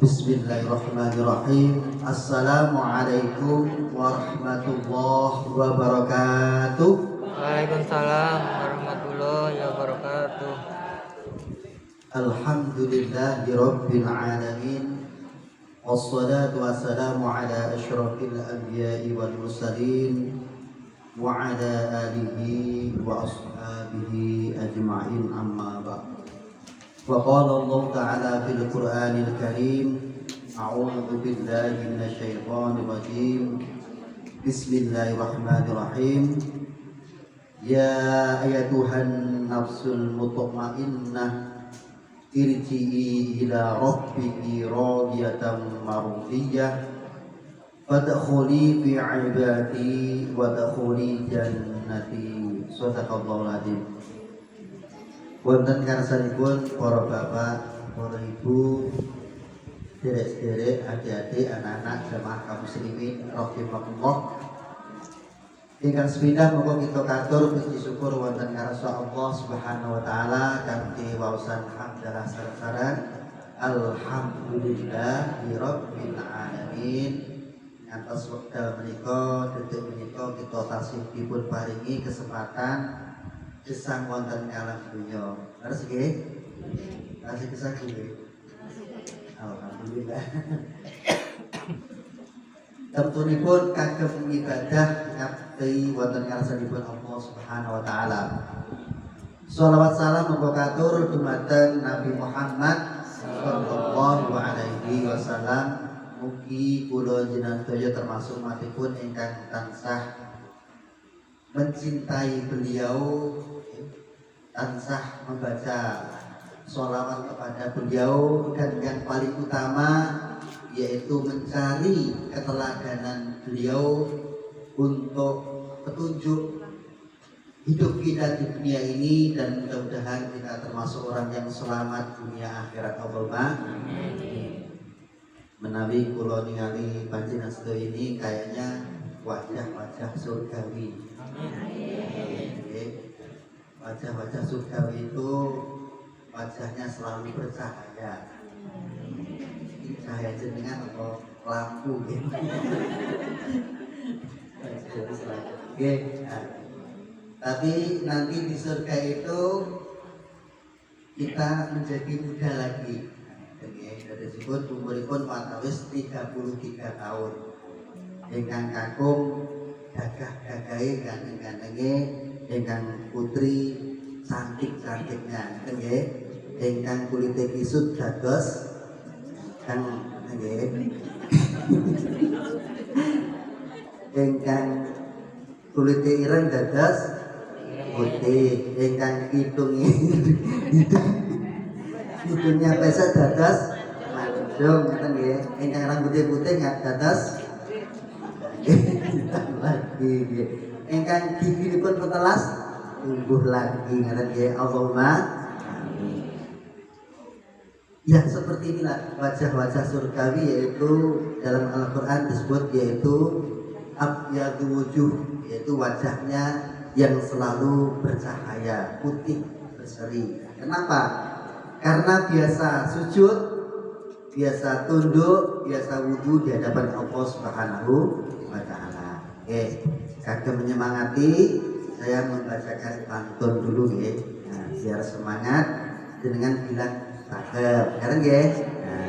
Bismillahirrahmanirrahim. Assalamualaikum warahmatullahi wabarakatuh. Waalaikumsalam warahmatullahi wabarakatuh. Alhamdulillahi rabbil alamin. Wassalatu wassalamu ala asyrafil anbiya'i wal mursalin wa ala alihi wa ashabihi ajma'in, amma ba'd. Wa qala Allah ta'ala fil Qur'anil Karim, a'udzu billahi minasyaitonir rajim. Bismillahirrahmanirrahim. Ya ayyatuhan nafsul mutmainnah, irji'i ila rabbiki radiyatan mardiyah, fadkhuli fi 'ibadi wadkhuli jannati. Shadaqallahul adzim. Wonten karsanipun para bapak, para ibu, derek-derek, adik-adik, anak-anak jamaah kaum muslimin rahimakumullah. Ingkang sepindah monggo kita katur puji syukur wonten karsa Allah Subhanahu wa taala kanthi waosan hamdalah sareng-sareng alhamdulillahi rabbil alamin. Atas wekdal menika, detik menika kita tasih dipun paringi kesempatan gesang wonten alam dunya. Leres nggih? Tasih gesang nggih. Alhamdulillah. Tentunipun kagem ibadah ngabdi wonten ngarsanipun Allah Subhanahu wa taala. Shalawat salam muga katur dumateng Nabi Muhammad sallallahu alaihi wasallam. Mugi kula jenengan sedaya termasuk umatipun ingkang tansah mencintai beliau, tansah membaca sholawat kepada beliau, dan yang paling utama yaitu mencari keteladanan beliau untuk petunjuk hidup kita di dunia ini, dan mudah-mudahan kita termasuk orang yang selamat dunia akhirat. Allahumma amin. Menawi kula ningali panjenengan sedaya ini kayaknya wajah-wajah surgawi. Amin. Wajah-wajah surgawi itu wajahnya selalu bercahaya. Cahaya jenengan atau lampu gitu. Tapi nanti di surga itu kita menjadi muda lagi. Dari disebut umuripun watawis 33 tahun. Ingkang kakung gagah-gagahe ganteng-gantenge, ingkang putri cantik-cantiknya, nggih. Ingkang kulite kisut dados kang nggih. Ingkang kulite ireng dados putih, ingkang hidungnya pesek dados mancung, ngoten nggih. Ingkang rambutnya putih dados lagi nggih. Ingkang gigihipun petelas tumbuh lagi, ngoten nggih. Allahumma amin. Ya, seperti inilah wajah-wajah surgawi, yaitu dalam Al-Quran disebut yaitu abyadu wujuh, yaitu wajahnya yang selalu bercahaya, putih berseri. Kenapa? Karena biasa sujud, biasa tunduk, biasa wudu di hadapan Allah Subhanahu wa taala. Oke, kagem menyemangati, saya membacakan pantun dulu ya. Nah, biar semangat dengan bilang cakep. Sekarang ya. Nah,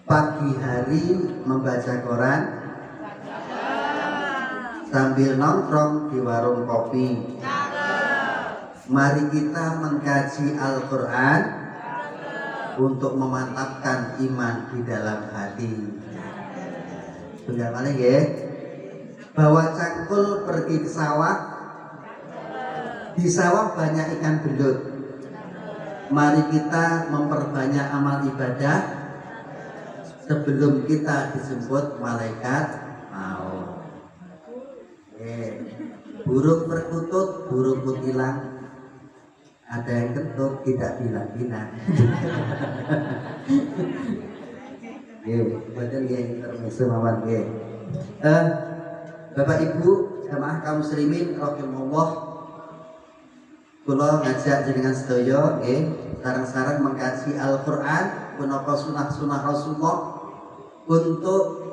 pagi hari membaca koran sambil nongkrong di warung kopi. Mari kita mengkaji Al-Quran untuk memantapkan iman di dalam hati. Benar mana ya? Bawa cangkul pergi ke sawah. Di sawah banyak ikan belut. Mari kita memperbanyak amal ibadah sebelum kita dijemput malaikat maut. Burung perkutut, burung kutilang. Ada yang ketuk tidak bilang-bilang. Betul ya, intermezzo mawon nggih. Bapak Ibu jamaah kaum muslimin rahimakumullah, kula ngajak jenengan sedaya nggih sareng-sareng mengkaji Al-Qur'an punapa sunah-sunah Rasulullah untuk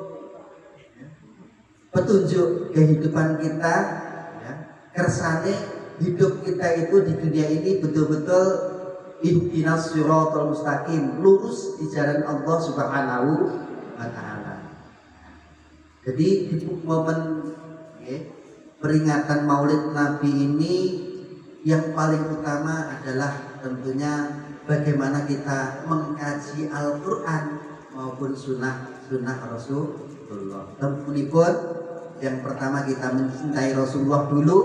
petunjuk kehidupan kita, ya. Kersane hidup kita itu di dunia ini betul-betul ihdinas siratal mustaqim, lurus di jalan Allah Subhanahu wa taala. Jadi di momen peringatan Maulid Nabi ini yang paling utama adalah tentunya bagaimana kita mengkaji Al-Quran maupun sunnah Rasulullah. Tentunipun yang pertama kita mencintai Rasulullah dulu,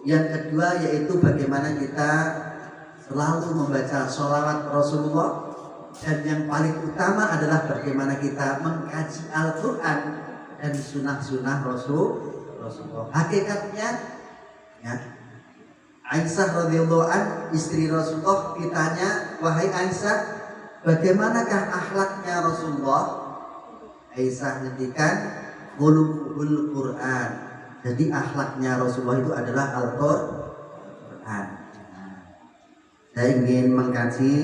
yang kedua yaitu bagaimana kita selalu membaca sholawat Rasulullah, dan yang paling utama adalah bagaimana kita mengkaji Al-Quran dan sunnah Rasulullah. Hakikatnya, ya, Aisyah radhiyallahu an, istri Rasulullah, ditanya, wahai Aisyah, bagaimanakah akhlaknya Rasulullah? Aisyah ngendikan, khuluqul Quran. Jadi akhlaknya Rasulullah itu adalah Al-Quran. Saya ingin mengkaji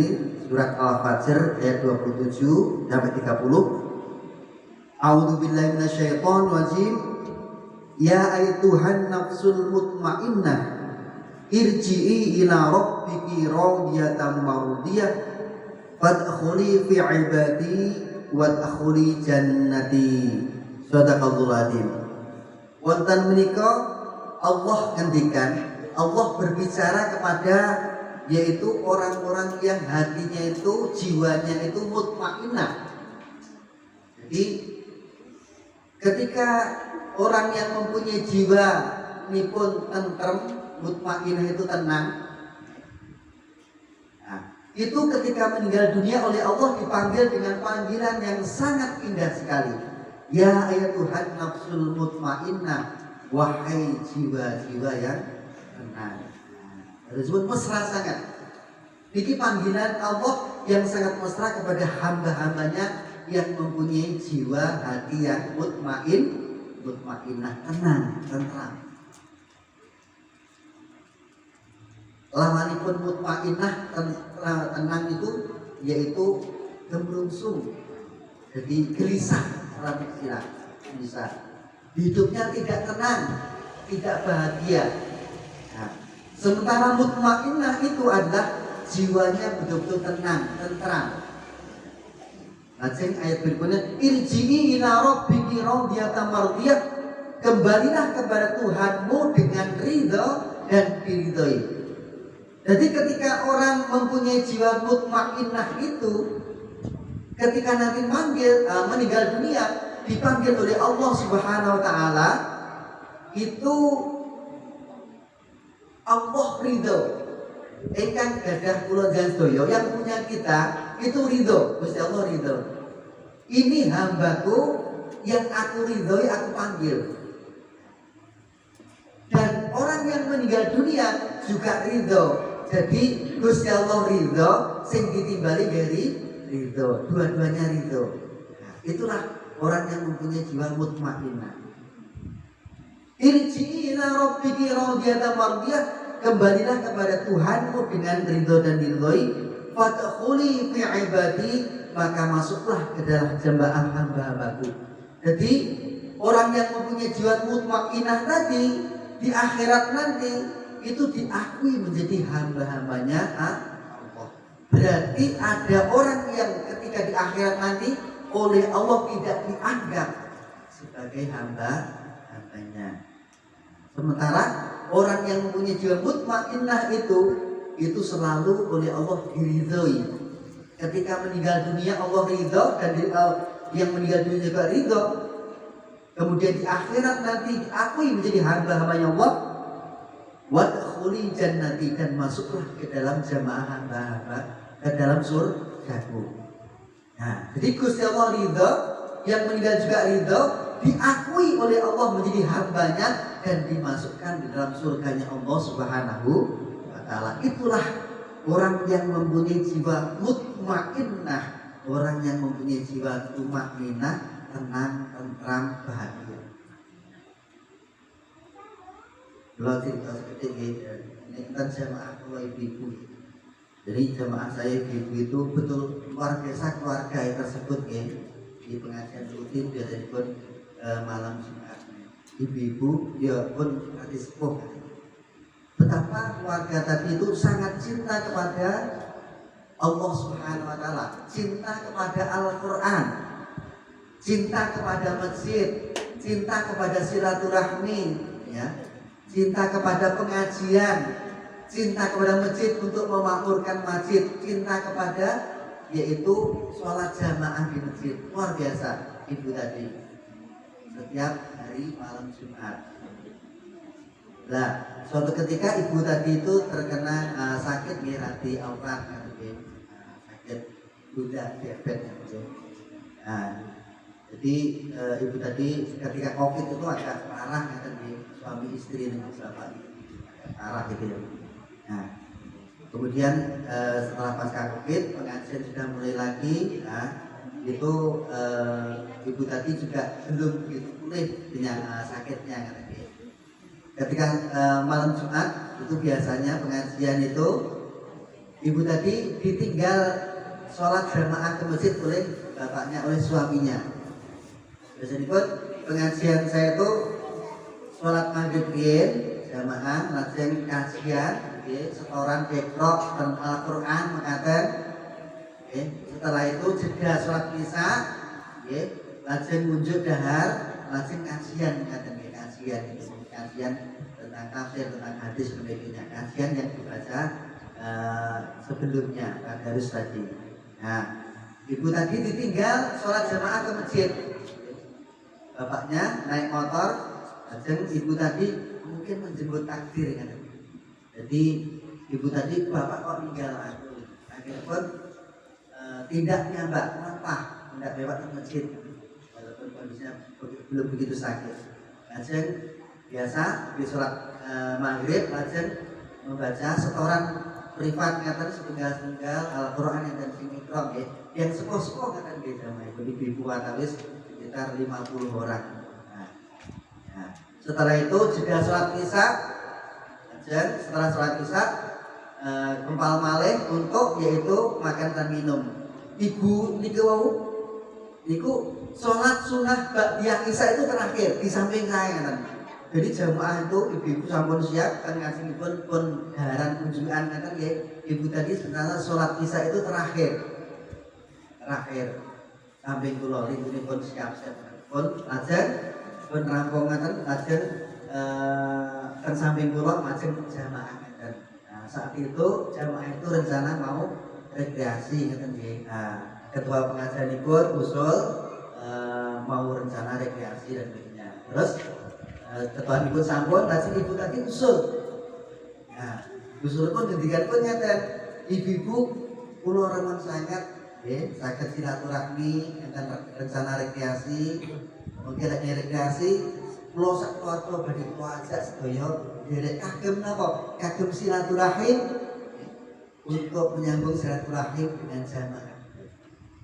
surat Al-Fajr ayat 27 sampai 30. A'udzubillahi minasyaitonir rajim. Ya ayyuhan nafsul mutmainnah, irji'i ila rabbiki radiyatan mardiyah fadkhuli fi ibadi wadkhuli jannati. Shadaqallahul azim. Wonten menika Allah ngendikan, Allah berbicara kepada yaitu orang-orang yang hatinya itu, jiwanya itu mutmainnah. Jadi ketika orang yang mempunyai jiwa nipun tentrem, mutmainnah itu tenang. Nah, itu ketika meninggal dunia oleh Allah dipanggil dengan panggilan yang sangat indah sekali. Ya ayyatuhan nafsul mutmainnah, wahai jiwa-jiwa yang tenang. Disebut mesra sangat. Ini panggilan Allah yang sangat mesra kepada hamba-hambanya yang mempunyai jiwa hati yang mutmainnah, tenang, tentram. Lawanipun mutmainnah, tenang itu yaitu gemrungsung, jadi gelisah, bisa. Hidupnya tidak tenang, tidak bahagia. Nah, sementara mutmainnah itu adalah jiwanya betul-betul tenang, tentram. Lajeng ayat berikutnya, irji'i ila rabbiki radiyatan mardiyah, kembalilah kepada Tuhanmu dengan ridho dan diridhoi. Jadi ketika orang mempunyai jiwa mutmainnah itu, ketika nanti meninggal dunia, dipanggil oleh Allah Subhanahu wa taala, itu Allah ridho. Ingkang gadah kula sedaya yang punya kita itu ridho, Gusti Allah ridho. Ini hambaku yang aku ridhoi, aku panggil. Dan orang yang meninggal dunia juga ridho. Jadi Gusti Allah ridho, sing ditimbali dari ridho, dua-duanya ridho. Nah, itulah orang yang mempunyai jiwa mutmainnah. Irji'i ila rabbiki radiyatan mardiyah, kembalilah kepada Tuhanmu dengan ridho dan diridhoi. Fadkhuli fi ibadi, maka masuklah ke dalam jemaah hamba-hambaku. Jadi orang yang mempunyai jiwa mutmainnah tadi di akhirat nanti itu diakui menjadi hamba-hambanya Allah. Berarti ada orang yang ketika di akhirat nanti oleh Allah tidak dianggap sebagai hamba-hambanya. Sementara orang yang mempunyai jiwa mutmainnah itu selalu oleh Allah diridhoi. Ketika meninggal dunia Allah ridho, dan yang meninggal dunia juga ridho. Kemudian di akhirat nanti diakui menjadi hamba-hambanya Allah. Wadkhuli jannati, dan masuklah ke dalam jamaah hamba-hamba, ke dalam surgaku. Nah, jadi Gusti Allah ridho, yang meninggal juga ridho, diakui oleh Allah menjadi hambanya dan dimasukkan di dalam surganya Allah Subhanahu wa taala. Itulah orang yang mempunyai jiwa mutmainnah, orang yang mempunyai jiwa tumakninah, tenang, tentram, bahagia. Kalau cerita seperti ini kan jamaah kula ibu-ibu. Jadi jamaah saya ibu itu betul luar biasa keluarga yang tersebut ya. Di pengajian rutin biasanya pun malam Jumat. Ibu-ibu ya pun hati sepuh. Betapa keluarga tadi itu sangat cinta kepada Allah Subhanahu wa taala, cinta kepada Al-Qur'an, cinta kepada masjid, cinta kepada silaturahmi, ya. Cinta kepada pengajian, cinta kepada masjid untuk memakmurkan masjid, cinta kepada yaitu sholat jamaah di masjid. Luar biasa ibu tadi setiap hari malam Jumat. Nah, suatu ketika ibu tadi itu terkena sakit nih hati aurat, sakit budak diabetes. Nah, jadi ibu tadi ketika COVID itu agak parah kan di suami istri dengan bapak parah gitu ya. Nah, kemudian setelah pasca COVID pengajian sudah mulai lagi. Nah, itu ibu tadi juga belum begitu pulih dengan sakitnya kan. Ketika malam Jumat itu biasanya pengajian itu ibu tadi ditinggal sholat jamaah ke masjid oleh bapaknya, oleh suaminya. Biasanya pun pengajian saya itu sholat maghrib jamaah, lajeng kajian, setoran dekrok dan Al-Quran mengatakan. Setelah itu jeda sholat isya, lajeng munjuk dahar, lajeng kajian mengatakan kajian tentang tafsir, tentang hadis sebagainya, kajian yang dibaca sebelumnya tadarus tadi. Nah, ibu tadi ditinggal sholat jamaah ke masjid. Bapaknya naik motor, dan ibu tadi mungkin menjemput takdir kan. Jadi ibu tadi, bapak kok tinggal aku. Akhirnya pun tidaknya mbak kenapa tidak lewat ke masjid, walaupun kondisinya belum begitu sakit. Lajeng biasa di sholat maghrib lajeng membaca setoran privat ngaten setunggal-tunggal Al-Quran yang dan Simikrom ya, yang sepuh-sepuh ngaten di jamaah ibu-ibu watawis sekitar 50 orang. Nah, setelah itu juga sholat isya, lajeng setelah sholat isya kempal malih untuk yaitu makan dan minum. Ibu niku sholat sunnah ba'diyah isya itu terakhir di samping saya kan. Jadi jamaah itu ibu-ibu sampun siap kan ngasih pun daharan kunjungan kan ya. Ibu tadi sebenarnya sholat isya itu terakhir samping kula ini pun siap-siap pun lajeng pun rampung ngaten lajeng kan samping kula lajeng jamaah ngaten. Nah, saat itu jamaah itu rencana mau rekreasi ngaten nggih. Nah, ketua pengajian ikut usul mau rencana rekreasi dan sebagainya. Terus ketua ikut sampun, lajeng ibu tadi usul. Nah, usul pun ngendikan pun nyata ibu-ibu kula remen sangat saged silaturahmi enten rencana rekreasi. Mungkin rekreasi kula sak keluarga badhe kula ajak sedaya derek kagem napa? Kagem silaturahim untuk menyambung silaturahim dengan jamaah.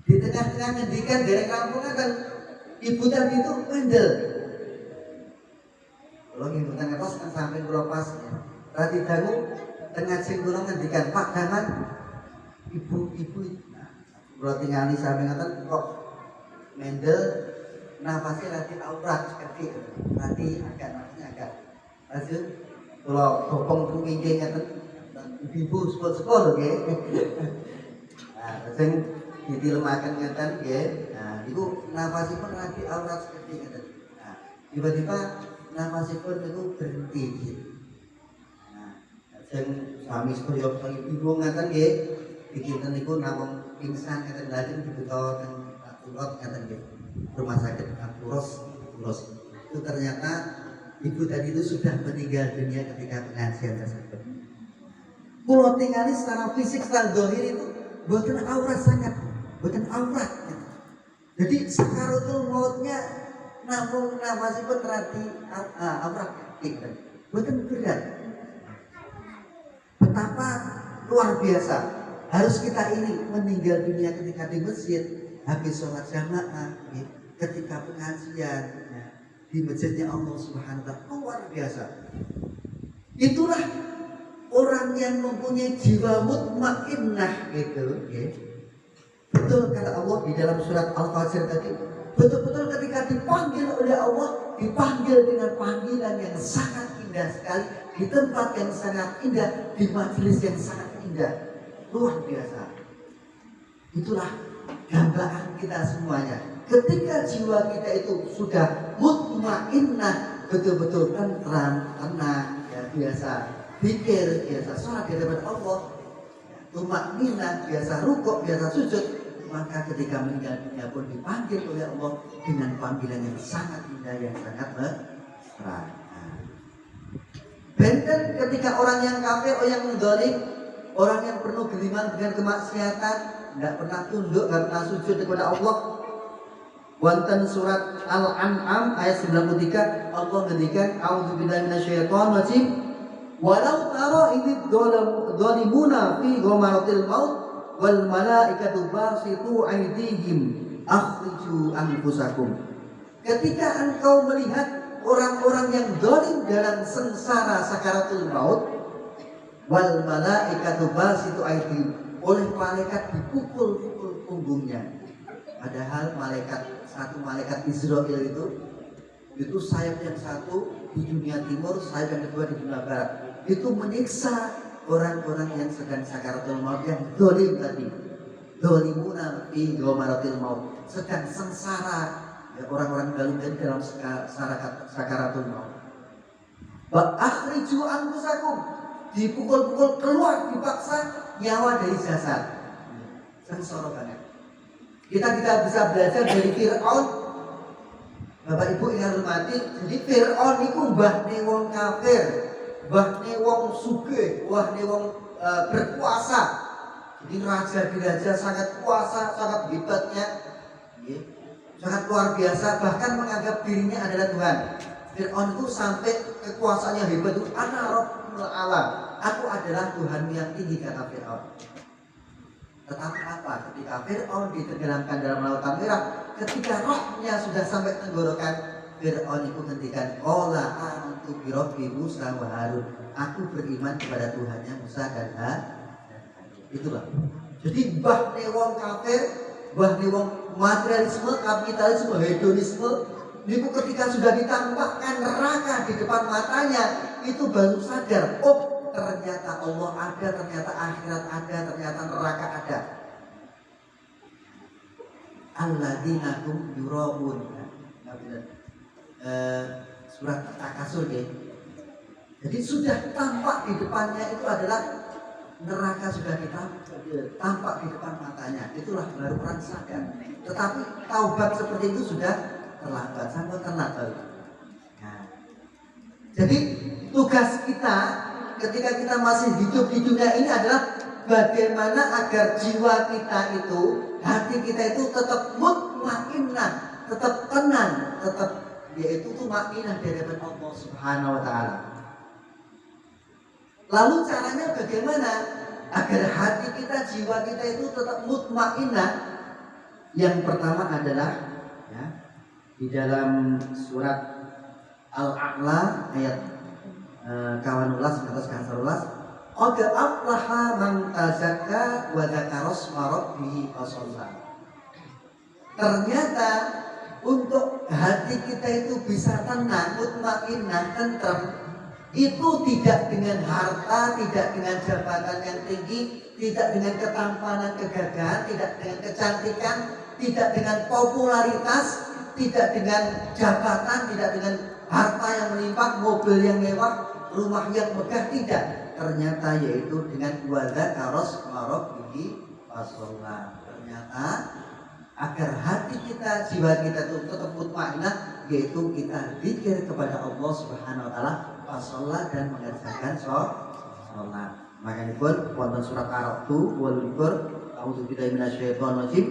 Di tengah-tengah ngendikan derek kampungan kan ibu tadi itu mandel. Kalau ngibutan ngepas kan samping kula pas ya. Tadi dangu tengah sing kula ngendikan Pak Daman ibu-ibu. Nah, kula tingali samping ngaten kok mendel nafasnya rati aurat seperti rati agak nafasnya agak. Lanjut kula bopong rumingking ngaten ibu sepul-sepul nggih. Nah, sing ditilemaken ngaten nggih. Nah, niku nafasipun rati aurat seperti ngaten. Nah, tiba-tiba nafasipun itu berhenti gitu. Nah, dan suami sedaya ibu ngaten nggih, dikinten niku namung pingsan ngaten lajeng dibuta teng Aturot ngaten nggih. Rumah sakit Aturus. Itu ternyata ibu tadi itu sudah meninggal dunia ketika pengajian tersebut. Kula tingali secara fisik, secara zahir itu boten aurat sangat, boten aurat. Jadi sakaratul mautnya namun nafasipun rati aurat gitu. Boten berat. Betapa luar biasa harus kita ini meninggal dunia ketika di masjid, habis sholat jamaah, ketika pengajian di masjidnya Allah Subhanahu wa taala, luar biasa. Itulah orang yang mempunyai jiwa mutmainnah gitu, ya. Betul kata Allah di dalam surat Al-Fajr tadi, betul-betul ketika dipanggil oleh Allah, dipanggil dengan panggilan yang sangat indah sekali, di tempat yang sangat indah, di majelis yang sangat indah, luar biasa. Itulah gambaran kita semuanya. Ketika jiwa kita itu sudah mutmainnah, betul-betul tenang, ya, biasa pikir, biasa sholat di hadapan Allah, tumakninah, biasa rukuk, biasa sujud, maka ketika meninggal dunia pun dipanggil oleh Allah dengan panggilan yang sangat indah, yang sangat mesra. Benten ketika orang yang kafir, orang yang mendolim, orang yang penuh geliman dengan kemaksiatan, tidak pernah tunduk, tidak pernah sujud kepada Allah. Wonten surat Al-An'am ayat 93, Allah ngendikan, A'udzubillahi minasyaitonir rajim. Walau tara idh dhalimuna fi ghamaratil maut wal malaikatu basitu aydihim akhriju anfusakum. Ketika engkau melihat orang-orang yang zalim dalam sengsara sakaratul maut, wal malaikatu basitu aydihim, oleh malaikat dipukul-pukul punggungnya. Padahal satu malaikat Israel itu sayap yang satu di dunia timur, sayap yang kedua di dunia barat. Itu menyiksa orang-orang yang sedang sakaratul maut, yang dolim tadi, dolimuna fi ghamaratil maut, sedang sengsara, ya, orang-orang dalam sakaratul maut. Wa akhriju anfusakum, dipukul-pukul keluar, dipaksa nyawa dari jasad. Sengsara banget. Kita bisa belajar dari Fir'aun. Bapak Ibu yang hormati, jadi Fir'aun itu mbahne wong kafir, mbahne wong sugih, mbahne wong berkuasa. Jadi raja sangat kuasa, sangat hebatnya, ya, sangat luar biasa, bahkan menganggap dirinya adalah Tuhan. Fir'aun itu sampai kekuasaannya hebat itu, ana rabbul alam, aku adalah Tuhan yang tinggi, kata Fir'aun. Tetapi apa? Ketika Fir'aun ditenggelamkan dalam lautan merah, ketika rohnya sudah sampai tenggorokan, Fir'aun itu hentikan, qala amantu bi rabbi Musa wa Harun, aku beriman kepada Tuhannya Musa dan Harun. Itulah. Jadi bahne wong kafir, bahne wong materialisme, kapitalisme, hedonisme, itu ketika sudah ditampakkan neraka di depan matanya, itu baru sadar, oh ternyata Allah ada, ternyata akhirat ada, ternyata neraka ada. Alladzina hum yurabun. Surat At-Takasur ya. Jadi sudah tampak di depannya itu adalah neraka, sudah tampak di depan matanya. Itulah baru orang sadar. Tetapi taubat seperti itu sudah terlambat, sampai terlambat. Nah, jadi tugas kita ketika kita masih hidup di dunia ini adalah bagaimana agar jiwa kita itu, hati kita itu tetap mutmainnah, tetap tenang, tetap yaitu tumainah di hadapan Allah Subhanahu wa taala. Lalu caranya bagaimana agar hati kita, jiwa kita itu tetap mutmainnah? Yang pertama adalah ya, di dalam surat Al-A'la ayat kawanulas atas kasarulas, qad aflaha man tazakka wa dzakara isma rabbih fasalla. Ternyata untuk hati kita itu bisa tenang, mutmainnah, tentrem, itu tidak dengan harta, tidak dengan jabatan yang tinggi, tidak dengan ketampanan, kegagahan, tidak dengan kecantikan, tidak dengan popularitas, tidak dengan jabatan, tidak dengan harta yang melimpah, mobil yang mewah, rumah yang megah, tidak. Ternyata yaitu dengan wadzakaros marobbihi fasolla. Ternyata agar hati kita, jiwa kita itu tetap mutmainnah, yaitu kita zikir kepada Allah Subhanahu wa taala, fasolla, dan mengerjakan sholat. Makanya pun wonten surat Ar-Ra'd wal Qur, a'udzubillahi minasyaitonir rajim,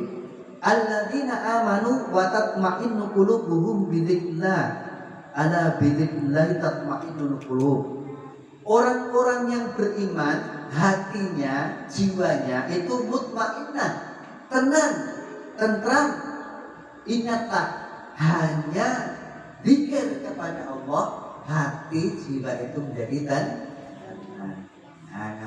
alladzina amanu wa tatma'innu qulubuhum bidzikrillah. Ala bidzikrillah tatma'innul qulub. Orang-orang yang beriman, hatinya, jiwanya itu mutmainnah, tenang, tentram. Ingatlah, hanya zikir kepada Allah, hati, jiwa itu menjadi tenang.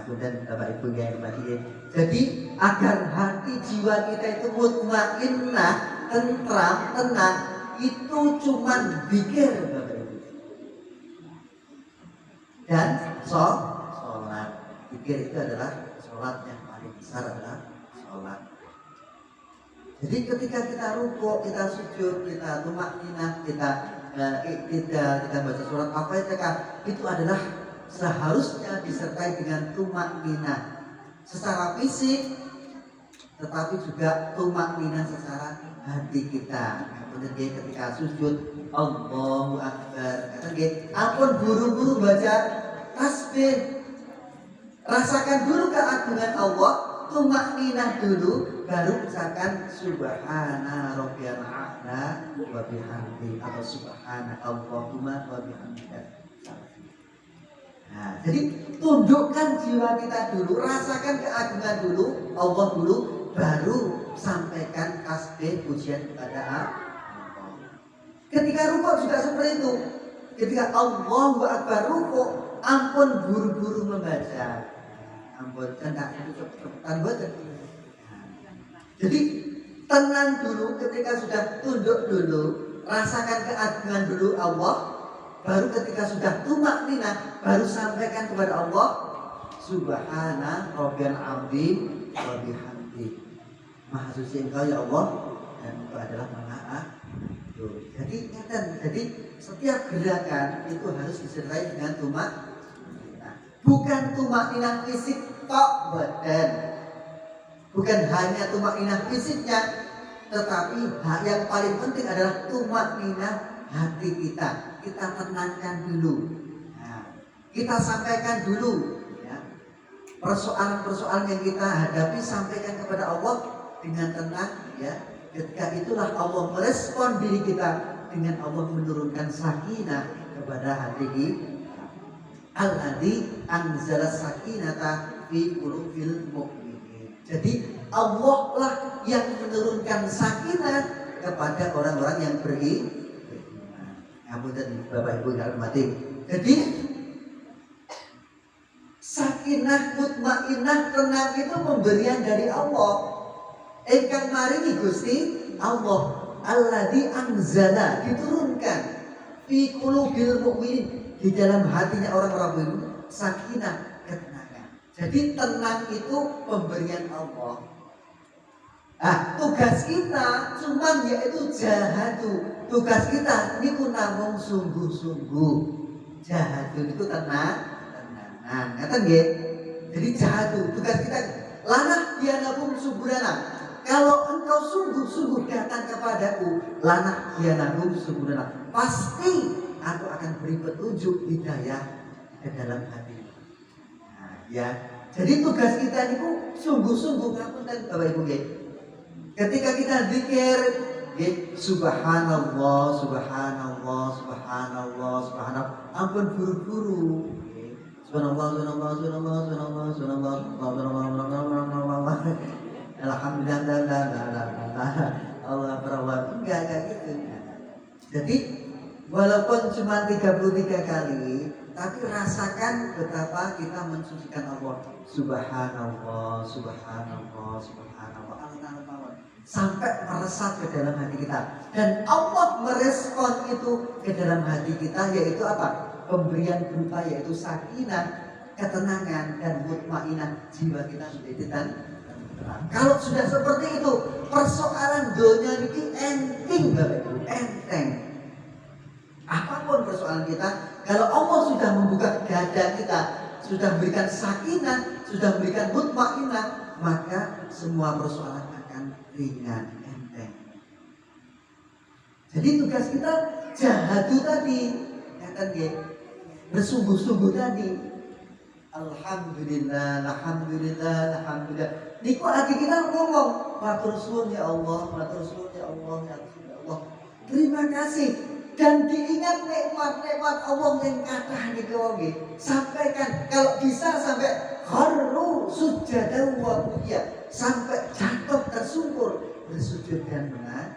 kemudian Bapak Ibu yang hormati. Jadi agar hati jiwa kita itu mutmainnah, tentram, tenang, itu cuman zikir Bapak Ibu. Dan sholat. Zikir itu adalah sholat yang paling besar adalah sholat. Jadi ketika kita rukuk, kita sujud, kita tumakninah, kita baca surat Al-Fatihah, itu adalah seharusnya disertai dengan tumakninah secara fisik, tetapi juga tumakninah secara hati kita. Kemudian ketika sujud, Allahu Akbar. Ampun buru-buru baca tasbih, rasakan dulu keagungan Allah, tumakninah dulu, baru ucapkan subhana rabbiyal a'la wa bihamdi atau subhana Allahumma wa bihamdika. Nah, jadi tundukkan jiwa kita dulu, rasakan keagungan dulu, Allah dulu, baru sampaikan tasbih pujian kepada Allah. Ketika rukuk juga seperti itu. Ketika Allahu Akbar rukuk, ampun buru-buru membaca. Ampun, enggak cepetan baca. Jadi tenang dulu, ketika sudah tunduk dulu, rasakan keagungan dulu Allah, baru ketika sudah tumakninah, baru sampaikan kepada Allah, subhana rabbiyal azim wa bihamdi. Maha suci Engkau ya Allah, dan Engkau adalah Maha Agung. Jadi setiap gerakan itu harus disertai dengan tumakninah. Bukan tumakninah fisik tok badan. Bukan hanya tumakninah fisiknya, tetapi yang paling penting adalah tumakninah hati kita. Kita tenangkan dulu. Nah, kita sampaikan dulu ya. Persoalan-persoalan yang kita hadapi sampaikan kepada Allah dengan tenang ya. Ketika itulah Allah merespon diri kita dengan Allah menurunkan sakinah kepada hati kita. Alladzi anzala sakinata fi qulubil mu'minin. Jadi Allah lah yang menurunkan sakinah kepada orang-orang yang beriman. Kemudian Bapak Ibu yang hormati. Jadi sakinah, mutmainnah, tenang itu pemberian dari Allah. Engkang maringi Gusti Allah. Alladzi anzala, diturunkan fi qulubil mu'minin, di dalam hatinya orang-orang mukmin sakinah, ketenangan. Jadi tenang itu pemberian Allah. Nah, tugas kita cuman yaitu jahadu. Tugas kita ini ku namung sungguh-sungguh. Jahadu itu tenangan. Ngaten nggih? Jadi jahadu tugas kita. Lanah dianabum suburana. Kalau engkau sungguh-sungguh datang kepadaku, lanah dianabum suburana, pasti aku akan beri petunjuk hidayah ke dalam hati. Nah, ya. Jadi tugas kita ini sungguh-sungguh ngapunten Bapak Ibu nggih. Ketika kita zikir, subhanallah, subhanallah, subhanallah, subhanallah, ampun buru-buru. Subhanallah, subhanallah, subhanallah, subhanallah, subhanallah, subhanallah, alhamdulillah, Allah berawal, enggak gitu. Jadi walaupun cuma 33 kali, tapi rasakan betapa kita mensucikan Allah. Subhanallah, subhanallah, subhanallah, sampai meresap ke dalam hati kita. Dan Allah merespon itu ke dalam hati kita, yaitu apa? Pemberian berupa yaitu sakinah, ketenangan, dan mutmainah. Jiwa kita sudah tenang. Kalau sudah seperti itu, persoalan dunia ini enteng Bapak Ibu, enteng. Apapun persoalan kita, kalau Allah sudah membuka dada kita, sudah memberikan sakinah, sudah memberikan mutmainah, maka semua persoalan akan ringan, enteng. Jadi tugas kita jahadu tadi, bersungguh-sungguh tadi. Alhamdulillah, alhamdulillah, alhamdulillah. Niku lagi kita ngomong, matur suwun ya Allah, matur suwun ya Allah, ya Allah. Terima kasih. Dan diingat nikmat-nikmat Allah yang kathah niku nggih. Sampaikan kalau bisa sampai kharru sujadan wa buya, sampai jatuh tersungkur bersujud dan menang.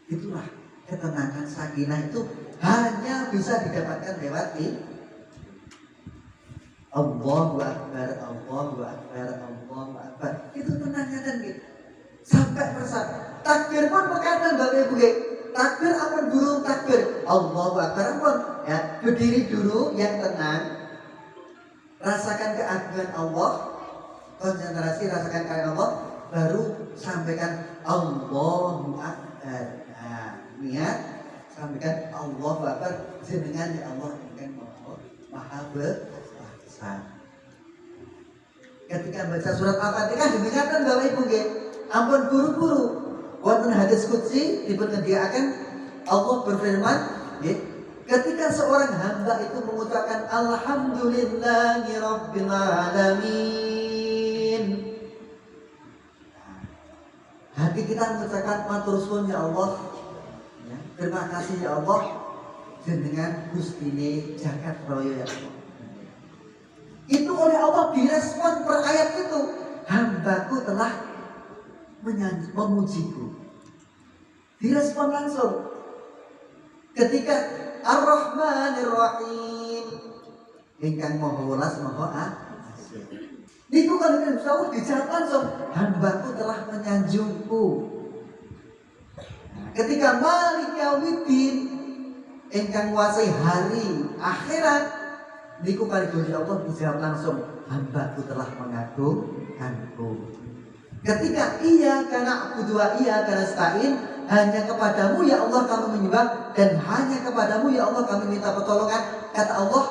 Itulah ketenangan sakinah itu hanya bisa didapatkan lewat Allahu Akbar, Allahu Akbar, Allahu Akbar. Itu tenangnya kan gitu. Sampai persat. Takbir pun berkaitan Bapak Ibu. Takbir ampun burung takbir. Allahu Akbar ampun. Ya, berdiri dulu yang tenang. Rasakan keagungan Allah. Konsentrasi rasakan keagungan Allah. Baru sampaikan Allahu Akbar. Nah, niat sampaikan Allahu Akbar jenengan ya Allah yang Maha Besar. Ketika baca surat Al-Fatihah diingatkan Bapak Ibu nggih, ampun buru-buru. Wonten hadis qudsi dipun ngediaken Allah berfirman nggih, ketika seorang hamba itu mengucapkan alhamdulillahi rabbil alamin. Hati kita mengucapkan matur suwun ya Allah. Ya, terima kasih ya Allah jenengan Gustine jagat raya ya Allah. Itu oleh Allah direspon per ayat itu. Hambaku telah memujiku. Direspon langsung. Ketika Ar-Rahmanir Rahim ingkang Maha Welas Maha Asih. Niku kalau Allah dijawab langsung. Hambaku telah menyanjungku. Ketika Malik Yaumiddin ingkang nguasai hari akhirat, niku kali Gusti Allah dijawab langsung, hambaku telah mengagungkanku. Ketika iya karena aku dua iya karena stain, hanya kepadamu ya Allah kami menyembah dan hanya kepadamu ya Allah kami minta pertolongan. Kata Allah,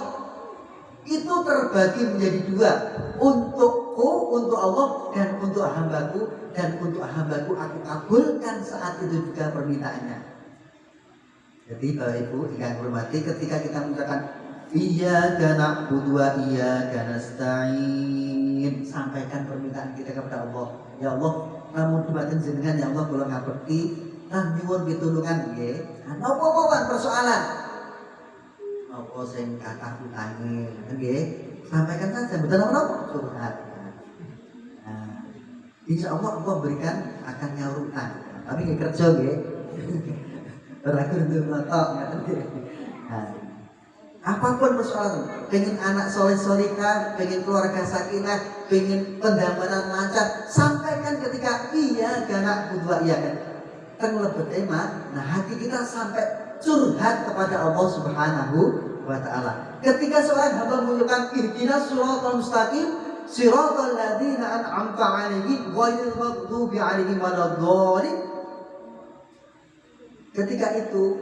itu terbagi menjadi dua, untukku, untuk Allah dan untuk hambaku, dan untuk hambaku aku kabulkan saat itu juga permintaannya. Jadi Bapak Ibu yang hormati, ketika kita mengucapkan iyyaka na'budu wa iyyaka nasta'in, sampaikan permintaan kita kepada Allah. Ya Allah, namun dumateng jenengan ya Allah kula ngabekti lan nyuwun pitulungan nggih. Napa-napa persoalan? Napa sing kathah utange nggih? Sampaikan saja, betul napa? Curhat. Nah, insya Allah berikan akan nyaur utang. Tapi nggih kerja nggih. Ora kudu ngotok ngaten nggih. Nah, apapun persoalan, pengen anak soleh-solihah, pengen keluarga sakinah, pengen pendamaran lancar, sampaikan ketika iya karena budwa iya kan. Kan lebet emak. Nah hati kita sampai curhat kepada Allah Subhanahu wa Ta'ala. Ketika seorang hamba mengucapkan ihdinas siratal mustaqim, siratal ladzina an'amta 'alaihim ghairil maghdubi 'alaihim waladdallin. Ketika itu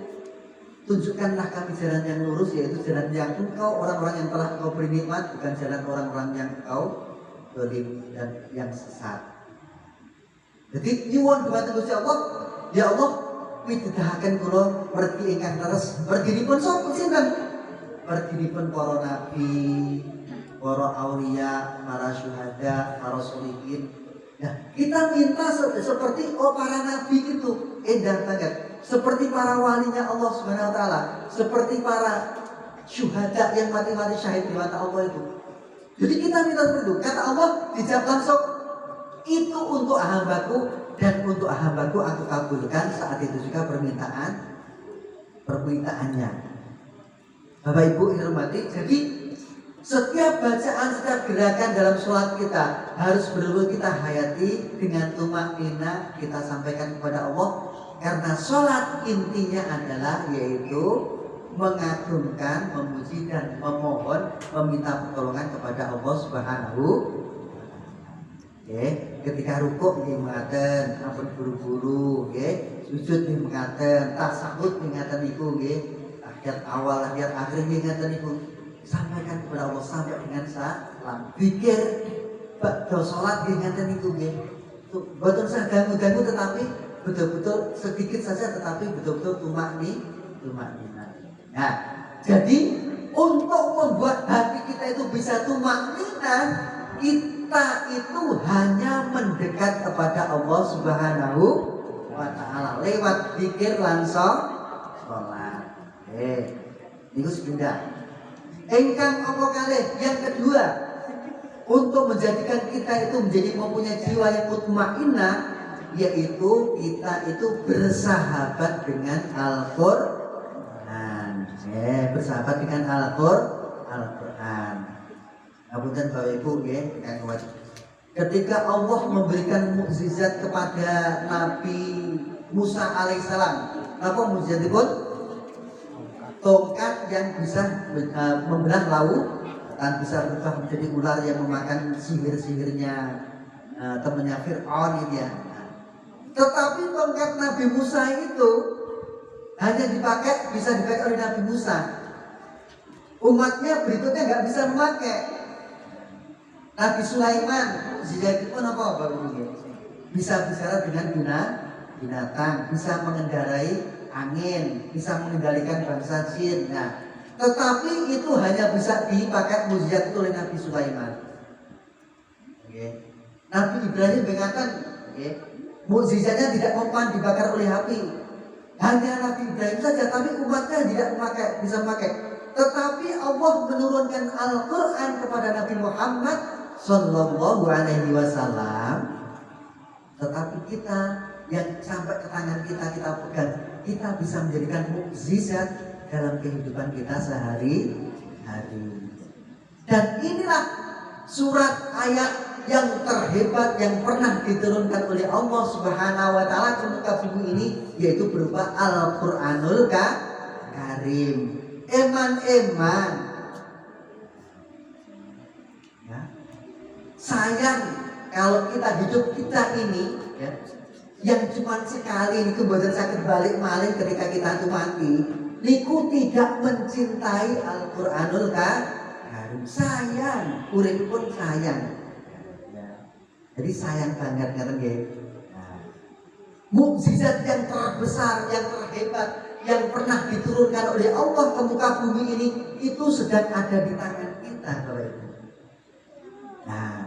tunjukkanlah kami jalan yang lurus, yaitu jalan yang engkau orang-orang yang telah engkau beri nikmat, bukan jalan orang-orang yang engkau zalim dan yang sesat. Jadi nyuwun dumateng Gusti Allah, ya Allah pitudahaken kula mergi ingkang leres. Merginipun sapa sinten? Merginipun para nabi, para aulia, para syuhada, para sholihin. Nah, kita minta seperti para nabi itu, endah banget. Seperti para walinya Allah Subhanahu wa Ta'ala, seperti para syuhada yang mati-mati syahid di mata Allah itu. Jadi kita minta seperti itu. Kata Allah dijawab langsung, itu untuk hambaku dan untuk hambaku aku kabulkan saat itu juga permintaannya. Bapak Ibu hormati, jadi setiap bacaan, setiap gerakan dalam sholat kita harus betul-betul kita hayati dengan tumaknina, kita sampaikan kepada Allah. Karena sholat intinya adalah yaitu mengagungkan, memuji dan memohon, meminta pertolongan kepada Allah Subhanahu. Ketika rukuk nggih mengaten, ampun buru-buru, nggih, sujud nggih mengaten, tasahud mengaten niku nggih, akhir awal akhir akhir nggih ngaten niku. Sampaikan kepada Allah sampai dengan salam. Zikir ba'da salat nggih ngaten niku nggih. Boten usah ganggu-ganggu tetapi betul-betul sedikit saja tetapi betul-betul tumaknina. Nah, jadi untuk membuat hati kita itu bisa tumaknina, kita itu hanya mendekat kepada Allah Subhanahu wa Ta'ala lewat zikir lan salat. Niku sepindah. Engkang apa kalih yang kedua, untuk menjadikan kita itu menjadi mempunyai jiwa yang mutmainnah, yaitu kita itu bersahabat dengan Al-Quran. Bersahabat dengan Al-Quran. Ngapunten Bapak Ibu nggih, ingkang kuat. Ketika Allah memberikan mukjizat kepada Nabi Musa alaihissalam, apa mukjizatipun? Tongkat yang bisa membelah laut dan bisa berubah menjadi ular yang memakan sihir-sihirnya temannya Fir'aun itu ya. Tetapi tongkat Nabi Musa itu hanya bisa dipakai oleh Nabi Musa. Umatnya berikutnya nggak bisa memakai. Nabi Sulaiman, mukjizat itu pun apa Bapak Ibu? Bisa bicara dengan binatang, bisa mengendarai angin, bisa mengendalikan bangsa jin. Nah, tetapi itu hanya bisa dipakai mukjizat itu oleh Nabi Sulaiman. Nabi Ibrahim mengatakan, mukjizatnya tidak mempan dibakar oleh api. Hanya Nabi Ibrahim saja, tapi umatnya tidak bisa memakai. Tetapi Allah menurunkan Al-Quran kepada Nabi Muhammad Sallallahu Alaihi Wasallam. Tetapi kita yang sampai ke tangan kita pegang, kita bisa menjadikan mukjizat dalam kehidupan kita sehari-hari. Dan inilah surat ayat yang terhebat yang pernah diturunkan oleh Allah Subhanahu wa taala ke muka bumi ini, yaitu berupa Al-Qur'anul Karim. Eman-eman. Ya. Sayang kalau kita hidup kita ini ya, yang cuma sekali ini kemudian sakit balik malih ketika kita itu mati, niku tidak mencintai Al-Qur'anul Karim. Sayang, urip pun sayang. Jadi sayang banget kan nggih. Mukjizat yang terbesar, yang terhebat, yang pernah diturunkan oleh Allah ke muka bumi ini itu sedang ada di tangan kita, Bapak Ibu. Nah,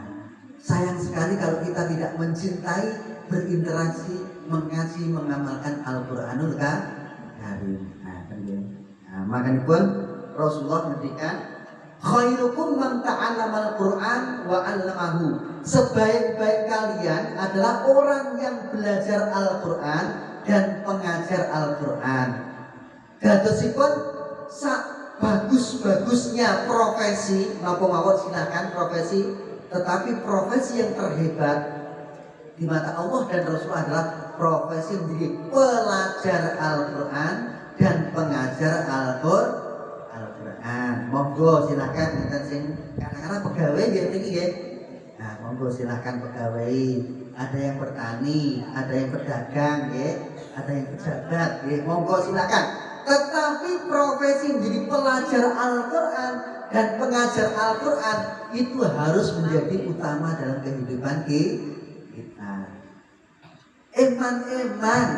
sayang sekali kalau kita tidak mencintai, berinteraksi, mengaji, mengamalkan Al-Qur'anul Karim. Nah, makanya pun Rasulullah ngendikan, khairukum man ta'allamal Qur'an wa 'allamahu. Sebaik-baik kalian adalah orang yang belajar Al-Qur'an dan pengajar Al-Qur'an. Dadosipun bagus-bagusnya profesi, napa mawon silakan profesi, tetapi profesi yang terhebat di mata Allah dan Rasulullah adalah profesi menjadi pelajar Al-Qur'an dan pengajar Al-Qur'an. Monggo silakan kita sing kadang-kadang pegawai nggih niki nggih. Nah, monggo silakan pegawai. Ada yang bertani, ada yang berdagang nggih, ada yang pejabat nggih. Monggo silakan. Tetapi profesi menjadi pelajar Al-Qur'an dan pengajar Al-Qur'an itu harus menjadi utama dalam kehidupan kita. Eman-eman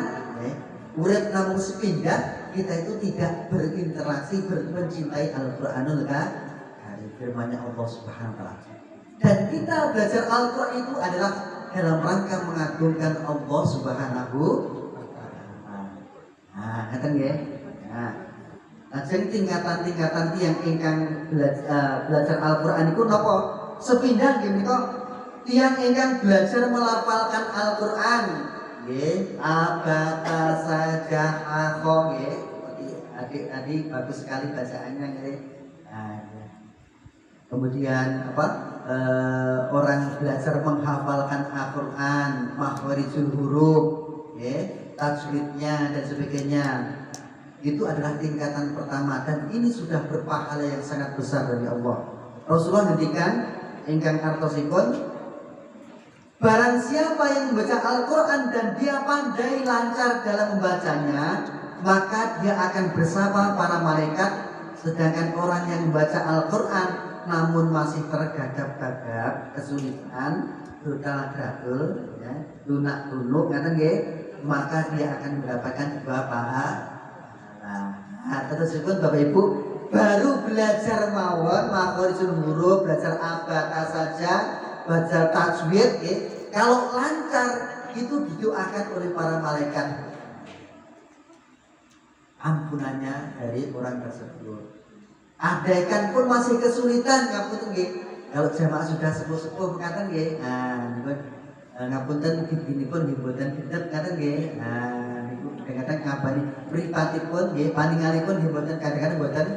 urip namung sepindah, kita itu tidak berinteraksi, mencintai Al-Qur'anul Karim, firman-Nya Allah Subhanahu wa taala. Dan kita belajar Al-Qur'an itu adalah dalam rangka mengagungkan Allah Subhanahu wa taala. Nah, ngaten nggih. Nah, lajeng tingkatan-tingkatan yang ingkang belajar Al-Qur'an iku napa? Sepindah nggih menika tiyang ingkang belajar melafalkan Al-Qur'an. Nggih, abata saja akho nggih. Adik-adik bagus sekali bacaannya nggih. Nah, kemudian orang belajar menghafalkan Al-Qur'an, makhwarijul huruf, nggih, tajwidnya dan sebagainya. Itu adalah tingkatan pertama dan ini sudah berpahala yang sangat besar dari Allah. Rasulullah ngendikan ingkang artosipun, barang siapa yang membaca Al-Qur'an dan dia pandai lancar dalam membacanya, maka dia akan bersama para malaikat. Sedangkan orang yang membaca Al-Qur'an namun masih tergagap-gagap, kesulitan, dudal-dradul, ya, lunak-lunuk, maka dia akan mendapatkan dua pahala. Nah, tersebut Bapak Ibu baru belajar mawon, makhwarijul huruf, belajar abata saja, belajar tajwid, kalau lancar itu didoakan oleh para malaikat ampunannya dari orang tersebut. Andaikan pun masih kesulitan, ngapunten nggih. Kalau jamaah sudah sepuh-sepuh ngaten nggih. Nah, ngapunten dinipun nggih mboten pinter ngaten nggih. Nah, niku kadang-kadang ngabani mripatipun nggih, paningalipun nggih mboten kadang-kadang mboten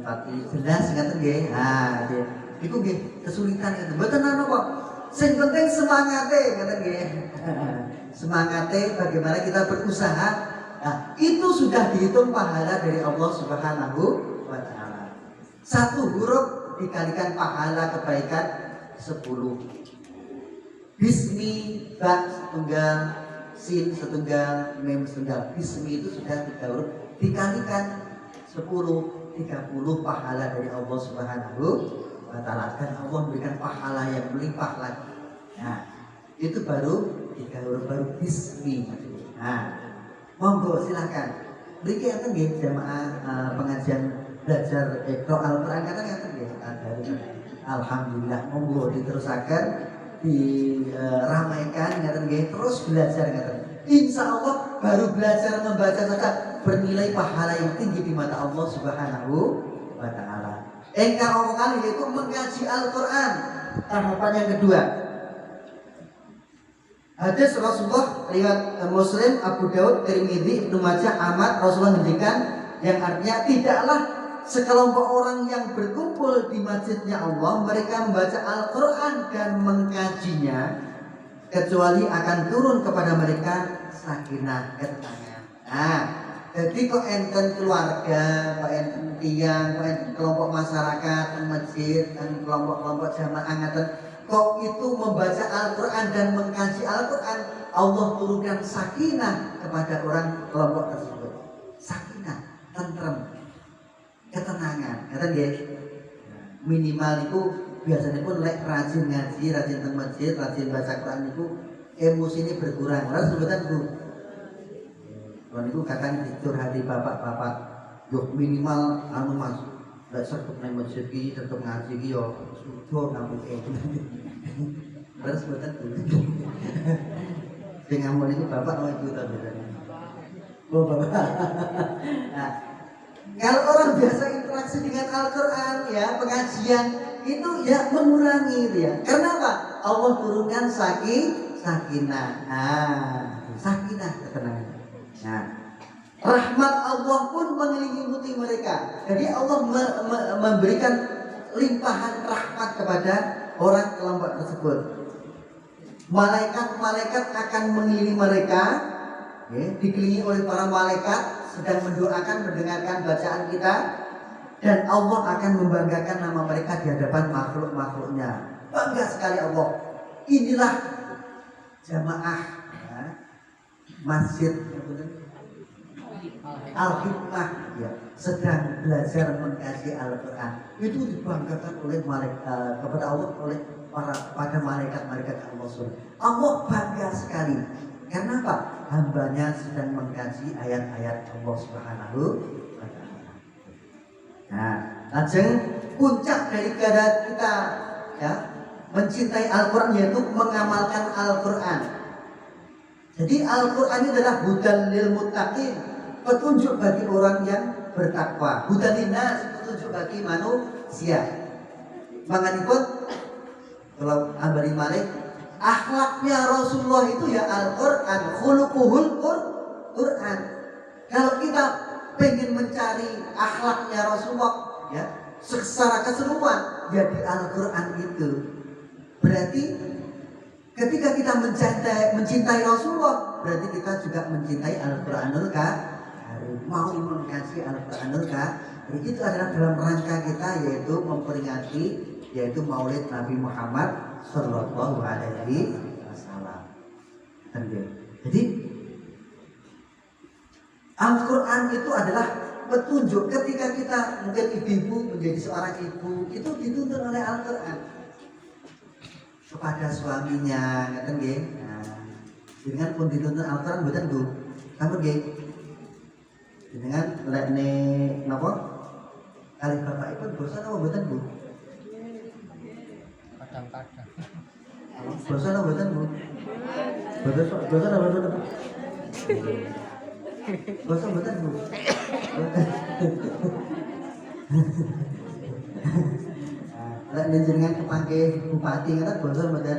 pati jelas ngaten nggih. Nah, nggih. Iku nggih kesulitan itu. Mboten ana kok. Sing penting semangate ngaten nggih. Semangate bagaimana kita berusaha. Nah, itu sudah dihitung pahala dari Allah Subhanahu wa taala. Satu huruf dikalikan pahala kebaikan 10. Bismi ba setunggal, sin setunggal, mem setunggal. Bismi itu sudah 3 huruf dikalikan 10, 30 pahala dari Allah Subhanahu wa taala. Dan Allah memberikan pahala yang melimpah lagi. Nah, itu baru 3 huruf baru bismi. Nah, monggo silakan. Mriki enten nggih jamaah pengajian belajar Iqra Al-Qur'an kata enten nggih. Alhamdulillah monggo diterusaken diramaikan ngaten nggih terus belajar ngaten. Insyaallah baru belajar membaca saja bernilai pahala yang tinggi di mata Allah Subhanahu wa taala. Engkau kali yaitu mengkaji Al-Qur'an. Tahapan yang kedua. Hadis Rasulullah riwayat Muslim, Abu Daud, Tirmidzi, Ibnu Majah, Ahmad, Rasulullah ngendikan yang artinya tidaklah sekelompok orang yang berkumpul di masjidnya Allah mereka membaca Al-Qur'an dan mengkajinya kecuali akan turun kepada mereka sakinah ketenangan. Nah, jadi kok enten keluarga, kok enten tiang, kok enten kelompok masyarakat, masjid, dan kelompok-kelompok jamaah ngaten kok itu membaca Al-Quran dan mengkaji Al-Quran, Allah turunkan sakinah kepada orang kelompok tersebut. Sakinah, tentrem, ketenangan. Kata nggih. Minimal itu biasanya pun lek rajin ngaji, rajin teng masjid, rajin baca Quran itu emosi ini berkurang. Karena sebutan Bu. Kalau itu kadang curhati bapak-bapak, yuk minimal anu Mas, lek sergap nang masjid iki, sergap ngaji iki yo sudah ngamuke. Terus buatan Bu. Sing ngamun itu bapak mau ibu ta bedane. Oh bapak. Nah, kalau orang biasa interaksi dengan Al-Quran ya pengajian itu ya mengurangi ya. Karena apa? Allah turunkan sakinah. Nah, sakinah ketenangan. Nah, rahmat Allah pun mengelilingi mereka. Jadi Allah memberikan limpahan rahmat kepada orang kelompok tersebut. Malaikat-malaikat akan mengelilingi mereka, ya, dikelilingi oleh para malaikat sedang mendoakan, mendengarkan bacaan kita, dan Allah akan membanggakan nama mereka di hadapan makhluk-makhluknya. Bangga sekali Allah. Inilah jamaah ya, masjid Al-Hikmah ya, sedang belajar mengkaji Al-Quran. Itu dibanggakan oleh malaikat kepada Allah oleh pada malaikat-malaikat Allah SWT. Allah bangga sekali. Karena apa? Hambanya sedang mengkaji ayat-ayat Allah Subhanahu wa taala. Nah, lajeng puncak daripada kita ya mencintai Al-Quran yaitu mengamalkan Al-Quran. Jadi Al-Quran ini adalah hudan lil muttaqin, petunjuk bagi orang yang bertakwa. Hudan linnas, petunjuk bagi manusia. Manganipun kalau ambari malik akhlaknya Rasulullah itu ya Al-Quran, khuluquhul Quran. Kalau kita pengen mencari akhlaknya Rasulullah ya secara keseluruhan ya di Al-Quran itu. Berarti ketika kita mencintai Rasulullah, berarti kita juga mencintai Al-Quranul Karim. Mau mengkaji Al-Quranul Karim itu adalah dalam rangka kita yaitu memperingati yaitu Maulid Nabi Muhammad Sallallahu Alaihi Wasallam. Jadi Al-Quran itu adalah petunjuk ketika kita mungkin ibu menjadi seorang ibu itu dituntun oleh Al-Quran kepada suaminya, ngaten nggih. Nah, dengan pun dituntun Al-Quran mboten Bu. Sampun nggih. Dengan lekne napa? Kali bapakipun bosan apa mboten Bu? Kadang-kadang. Bosan apa mboten Bu? Bosan apa mboten? Bosan mboten Bu? Lek njenengan kepanggih bupati ngoten bosan mboten?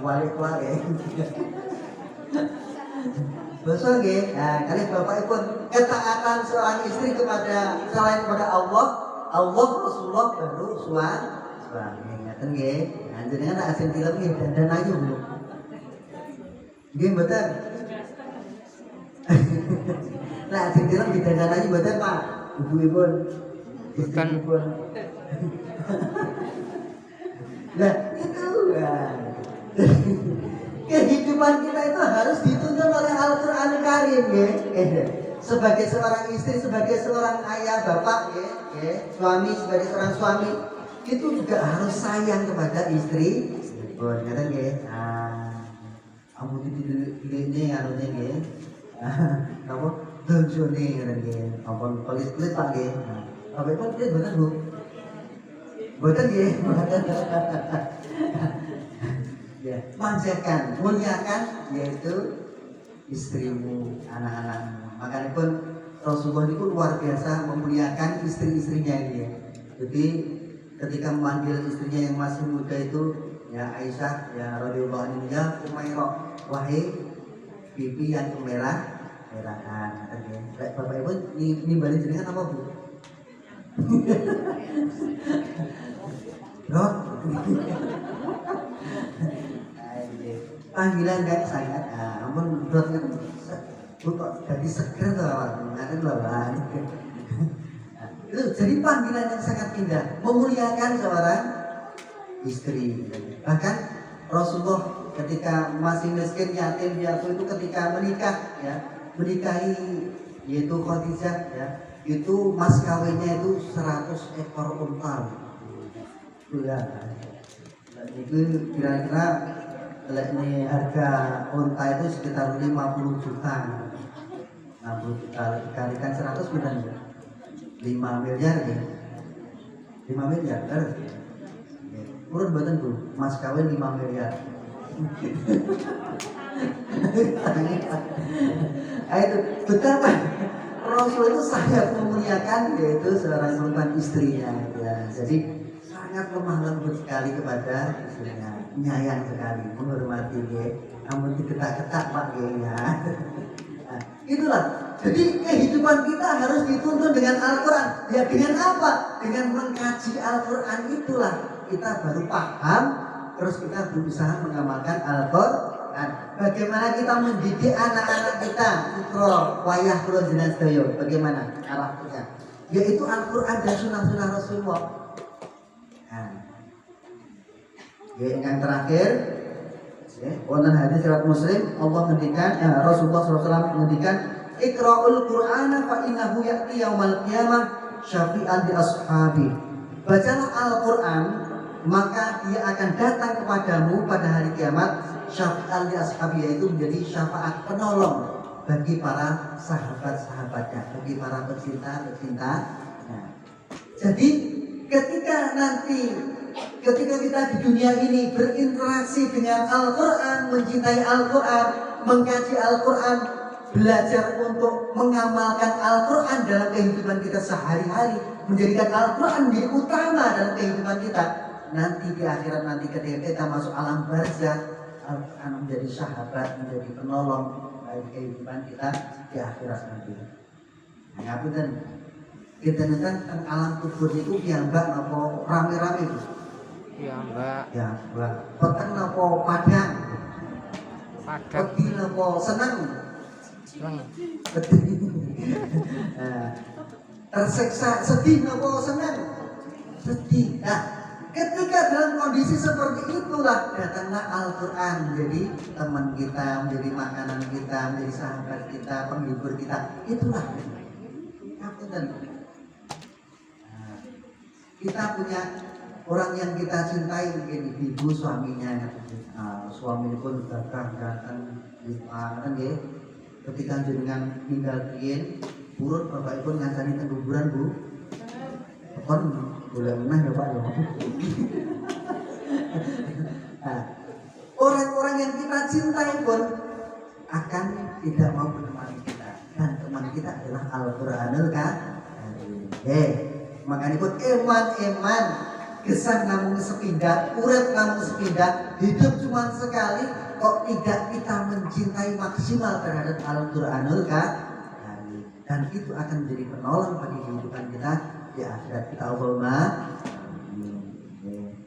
Wali-wali. Basa nggih. Nah, kali bapakipun ketaatan seorang istri kepada selain kepada Allah, Rasulullah baru suami. Ngaten nggih. Nah, jenengan nek asin film nggih dandan ayu, Bu. Nggih mboten. Nek asin film dandan ayu mboten, Pak. Ibu-ibu. Bukan. Nah, itu kan. Kehidupan kita itu harus dituntun oleh Al-Quran Karim ya. Sebagai seorang istri, sebagai seorang ayah, bapak ya, suami, sebagai seorang suami itu juga harus sayang kepada istri. Kadang ya, kamu ini anunya ya, kamu tujuh nih kadang ya, kamu pelit pak ya, apa itu pelit betul bu, betul ya, ya, manjakan, muliakan yaitu istrimu, anak-anakmu. Makanya pun Rasulullah itu luar biasa memuliakan istri-istrinya ini ya. Jadi ketika memanggil istrinya yang masih muda itu ya Aisyah ya radhiyallahu anha, Umairah, wahai pipi yang kemerahan. Bapak Ibu nimbali jenengan apa Bu? Rot. Panggilan kan sangat, ampun Rot kan kok jadi seger tuh ngaten lho Pak. Itu jadi panggilan yang sangat indah, memuliakan seorang istri. Bahkan Rasulullah ketika masih miskin yatim piatu itu ketika menikah ya, menikahi yaitu Khadijah ya, itu mas kawinnya itu 100 ekor unta. Itu ya. Itu kira-kira ini harga unta itu sekitar 50 juta. 60 juta dikalikan 100 bukan ya? 5 miliar ya. 5 miliar terus. Urut betul Bu, mas kawin 5 miliar. Itu betapa Rasul itu sangat memuliakan yaitu seorang perempuan istrinya ya. Jadi sangat lemah lembut sekali kepada istrinya, nyayang sekali, menghormati dia, namun diketak-ketak Pak ya. Nah, itulah. Jadi kehidupan kita harus dituntun dengan Al-Quran. Ya dengan apa? Dengan mengkaji Al-Quran itulah kita baru paham, terus kita berusaha mengamalkan Al-Quran. Bagaimana kita mendidik anak-anak kita? Putra, wayah kula jenengan sedaya. Bagaimana arahnya? Yaitu Al-Quran dan sunnah-sunnah Rasulullah. Nah, yang terakhir, wonten hadis riwayat Muslim, Allah ngendikan, Rasulullah SAW ngendikan, Iqra'ul Qur'ana fa innahu ya'ti yaumal qiyamah syafi'an li ashabi. Bacalah Al-Quran, maka dia akan datang kepadamu pada hari kiamat syafi'an li ashabi, yaitu menjadi syafaat penolong bagi para sahabat-sahabatnya, bagi para pecinta. Nah, jadi ketika kita di dunia ini berinteraksi dengan Al-Quran, mencintai Al-Quran, mengkaji Al-Quran, belajar untuk mengamalkan Al-Quran dalam kehidupan kita sehari-hari, menjadikan Al-Quran menjadi utama dalam kehidupan kita. Nanti di akhirat, nanti ketika kita masuk alam barzakh, Al-Quran menjadi sahabat, menjadi penolong bagi kehidupan kita di akhirat nanti. Nah, ngapunten, kita nonton alam kubur itu piyambak napa rame-rame Bu? Piyambak. Ya, Mbak. Peteng napa padang? Wedi napa seneng? Seneng. Tersiksa, sedih napa seneng? Sedih. Nah, ketika dalam kondisi seperti itulah datanglah Al-Quran menjadi teman kita, menjadi makanan kita, menjadi sahabat kita, penghibur kita. Itulah. Ngapunten. Kita punya orang yang kita cintai, mungkin ibu suaminya, suami pun datang kan ya. Ketika jenengan tinggal kian, burun bapak ibu ngancani teng kuburan Bu. Kon boleh menah ya Pak ya. Orang-orang yang kita cintai pun akan tidak mau menemani kita, dan teman kita adalah Al-Quranul Karim. Makanya pun eman kesan namun sepindah, urip namun sepindah, hidup cuma sekali, kok tidak kita mencintai maksimal terhadap Al-Quranul Karim, dan itu akan menjadi penolong bagi kehidupan kita di akhirat kita. Allahumma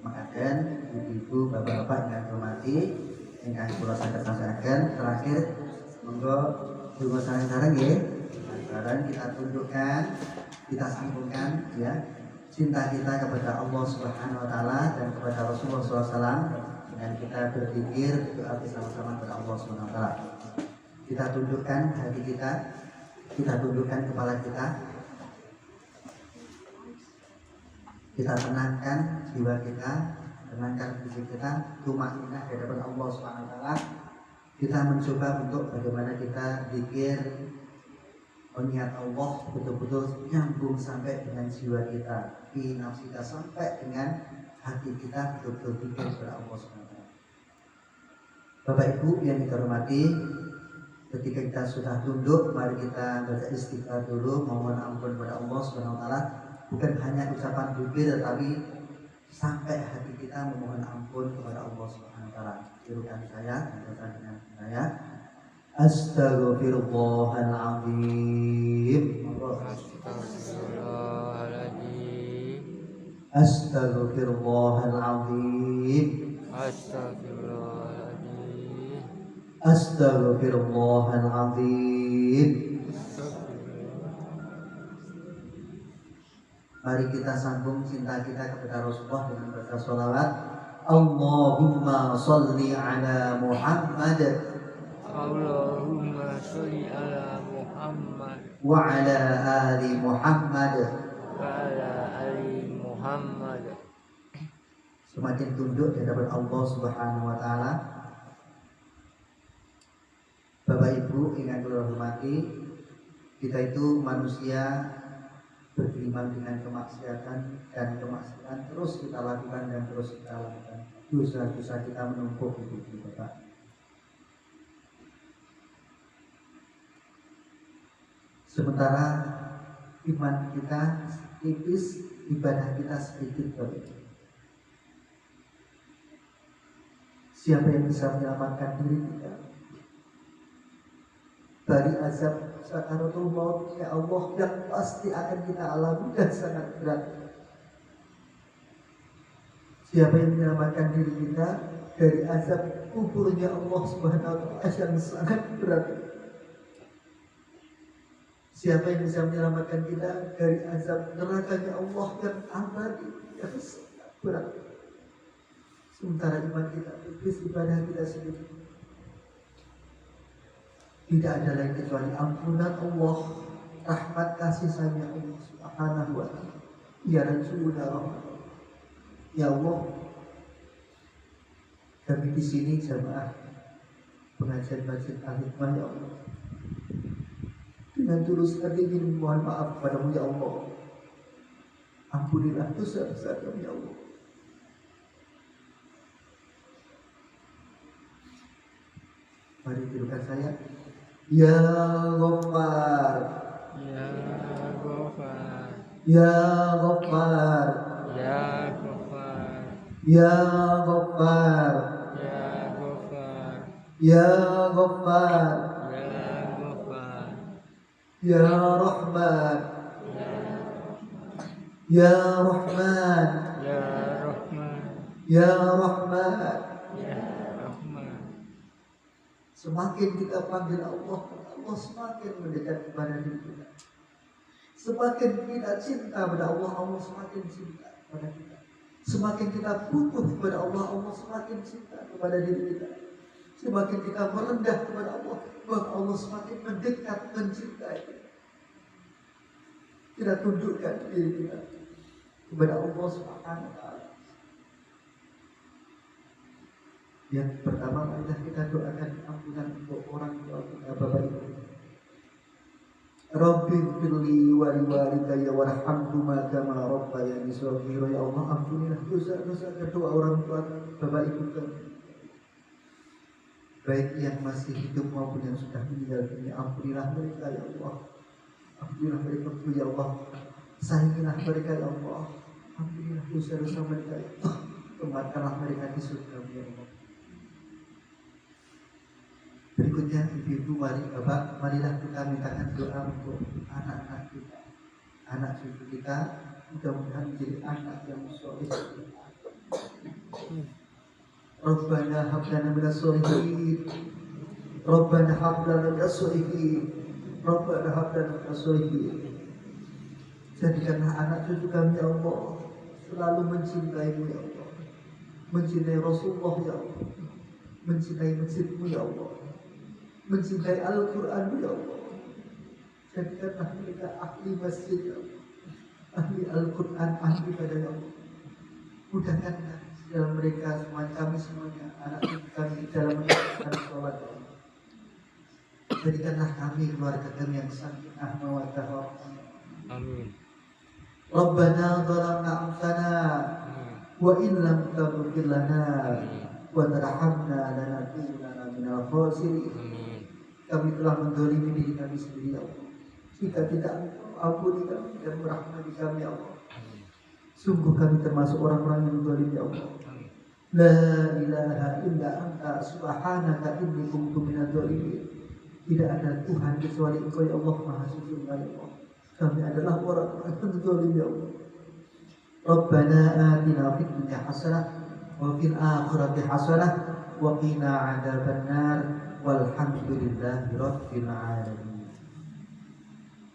makaten ibu-ibu bapak-bapak yang hormati ingkang kula saken terakhir monggo donga sareng-sareng nggih. Bareng kita tundukkan, kita sambungkan ya cinta kita kepada Allah Subhanahu wa taala dan kepada Rasulullah SAW dengan kita berzikir berdoa bersama-sama kepada Allah Subhanahu wa taala. Kita tundukkan hati kita tundukkan kepala kita tenangkan jiwa kita, tenangkan fisik kita, tumakninah di hadapan Allah Subhanahu wa taala. Kita mencoba untuk bagaimana kita zikir niat Allah betul-betul nyambung sampai dengan jiwa kita, nafsu kita sampai dengan hati kita betul-betul zikir kepada Allah SWT. Bapak Ibu yang kita hormati, ketika kita sudah tunduk, mari kita baca istighfar dulu, mohon ampun kepada Allah SWT. Bukan hanya ucapan bibir, tetapi sampai hati kita memohon ampun kepada Allah SWT. Tirukan saya, baca dengan saya. Astaghfirullahaladzim. Astaghfirullahaladzim. Astaghfirullahaladzim. Mari kita sambung cinta kita kepada Rasulullah dengan baca sholawat. Allahumma sholli ala Muhammad. Allahumma sholli ala Muhammad wa ala ali Muhammad. wa ala ali Muhammad. Semakin tunduk di hadapan Allah Subhanahu wa taala. Bapak Ibu yang kula hormati, kita itu manusia beriman dengan kemaksiatan, dan kemaksiatan terus kita lakukan dan terus kita lakukan. Dosa-dosa kita menumpuk di diri Bapak. Sementara iman kita tipis, ibadah kita sedikit Bapak. Siapa yang bisa menyelamatkan diri kita dari azab sakaratul maut ya Allah yang pasti akan kita alami dan sangat berat? Siapa yang menyelamatkan diri kita dari azab kuburnya Allah Subhanahu wa taala yang sangat berat? Siapa yang bisa menyelamatkan kita dari azab nerakanya Allah yang abadi yang sangat berat? Sementara iman kita tipis, ibadah kita sedikit. Tidak ada lain kecuali ampunan Allah, rahmat kasih sayang Allah Subhanahu wa taala. Ya Rasulullah, ya Allah, kami di sini jamaah pengajian Masjid Al-Hikmah ya Allah, dengan tulus hati ingin mohon maaf padamu ya Allah. Ampunilah dosa-dosa kami ya Allah. Mari tirukan saya. Ya Ghaffar, Ya Ghaffar, Ya Ghaffar, Ya Ghaffar, Ya Ghaffar, Ya Ghaffar, Ya Ghaffar, Ya Ghaffar, Ya Rahman, Ya Ya Rahman, Ya Rahman, Ya Rahman. Ya Rahman. Semakin kita panggil Allah, Allah semakin mendekat kepada diri kita. Semakin kita cinta kepada Allah, Allah semakin cinta kepada kita. Semakin kita butuh kepada Allah, Allah semakin cinta kepada diri kita. Semakin kita merendah kepada Allah, maka Allah semakin mendekat mencintai kita. Kita tundukkan diri kita kepada Allah Subhanahu wa taala. Yang pertama, marilah kita doakan ampunan untuk orang tua kita, Bapak Ibu. Rabbi firli wa liwalidayya warhamhuma kama rabbayani shaghira. Ya Allah, ampunilah dosa-dosa kedua orang tua Bapak Ibu kami, baik yang masih hidup maupun yang sudah meninggal dunia. Ampunilah mereka ya Allah. Ampunilah mereka ya Allah. Sayangilah mereka ya Allah. Ampunilah dosa-dosa mereka ya Allah. Tempatkanlah mereka di surga ya Allah. Berikutnya ibu-ibu, mari Bapak, marilah kita mintakan doa untuk anak-anak kita, anak cucu kita, mudah-mudahan menjadi anak yang soleh. Rabbana hab lana minas sholihin, Rabbana hab lana minas sholihin, Rabbana hab lana minas sholihin. Jadikanlah anak cucu kami ya Allah selalu mencintai-Mu ya Allah, mencintai Rasulullah ya Allah, mencintai masjid-Mu ya Allah, mencintai Al-Quran ya Allah. Jadikanlah mereka ahli masjid ya Allah, ahli Al-Quran, ahli ibadah ya Allah. Mudahkanlah dalam mereka semuanya, kami semuanya, anak kami dalam menjalankan sholat ya Allah. Jadikanlah kami keluarga kami yang sakinah mawaddah warahmah. Amin. Rabbana dhalamna anfusana wa in lam taghfir lana wa tarhamna lanakunanna minal khasirin. Kami telah mendolimi diri kami sendiri ya Allah. Jika tidak ampuni kami dan merahmati kami ya Allah, sungguh kami termasuk orang-orang yang mendolimi ya Allah. La ilaha illa anta subhanaka inni kuntu minadz dzalimin. Tidak ada Tuhan kecuali Engkau ya Allah, Maha Suci ya Allah. Kami adalah orang-orang yang zalim ya Allah. Rabbana atina fid dunya hasanah wa fil akhirati hasanah wa qina adzabannar walhamdulillahi rabbil alamin.